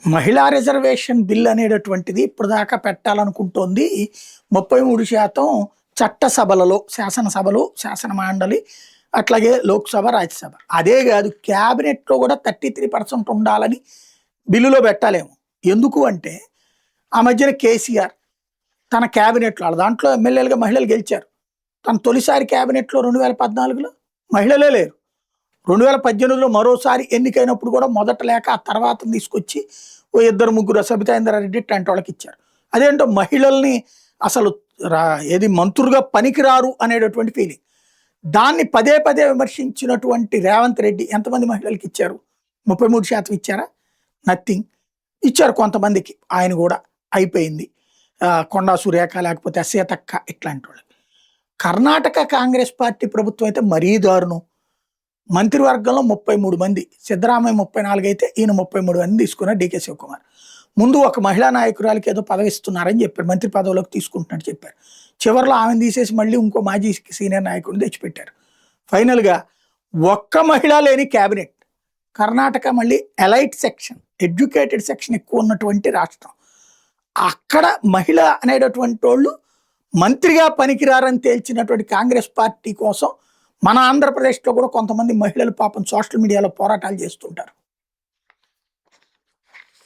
మహిళా reservation bill అనేటటువంటిది ఇప్పటిదాకా పెట్టాలనుకుంటోంది 33% చట్టసభలలో, శాసనసభలు, శాసన మండలి, అట్లాగే లోక్సభ, రాజ్యసభ. అదే కాదు, క్యాబినెట్లో కూడా 33% ఉండాలని బిల్లులో పెట్టాలేమో. ఎందుకు అంటే ఆ మధ్యన కేసీఆర్ తన క్యాబినెట్లో దాంట్లో ఎమ్మెల్యేలుగా మహిళలు గెలిచారు. తన తొలిసారి క్యాబినెట్లో 2014లో మహిళలే లేరు. 2018లో మరోసారి ఎన్నికైనప్పుడు కూడా మొదట లేక ఆ తర్వాత తీసుకొచ్చి ఓ ఇద్దరు ముగ్గురు సబితా ఇంద్రారెడ్డి ఇట్లాంటి వాళ్ళకి ఇచ్చారు. అదేంటో మహిళల్ని అసలు ఏది మంత్రులుగా పనికిరారు అనేటటువంటి ఫీలింగ్. దాన్ని పదే పదే విమర్శించినటువంటి రేవంత్ రెడ్డి ఎంతమంది మహిళలకు ఇచ్చారు? 33% ఇచ్చారా? నథింగ్. ఇచ్చారు కొంతమందికి, ఆయన కూడా అయిపోయింది. కొండా సురేఖ, లేకపోతే సీతక్క, ఇట్లాంటి వాళ్ళకి. కర్ణాటక కాంగ్రెస్ పార్టీ ప్రభుత్వం అయితే మరీ దారుణం. మంత్రివర్గంలో 33 మంది, సిద్ధరామయ్య 34 అయితే ఈయన 33 మంది తీసుకున్నారు. డీకే శివకుమార్ ముందు ఒక మహిళా నాయకురాలకి ఏదో పదవి ఇస్తున్నారని చెప్పారు, మంత్రి పదవిలోకి తీసుకుంటున్నట్టు చెప్పారు. చివరిలో ఆమెను తీసేసి మళ్ళీ ఇంకో మాజీ సీనియర్ నాయకుడిని తెచ్చిపెట్టారు. ఫైనల్గా ఒక్క మహిళ లేని క్యాబినెట్. కర్ణాటక మళ్ళీ ఎలైట్ సెక్షన్, ఎడ్యుకేటెడ్ సెక్షన్ ఎక్కువ ఉన్నటువంటి రాష్ట్రం. అక్కడ మహిళ అనేటటువంటి వాళ్ళు మంత్రిగా పనికిరారని తేల్చినటువంటి కాంగ్రెస్ పార్టీ కోసం మన ఆంధ్రప్రదేశ్లో కూడా కొంతమంది మహిళలు పాపం సోషల్ మీడియాలో పోరాటాలు చేస్తుంటారు.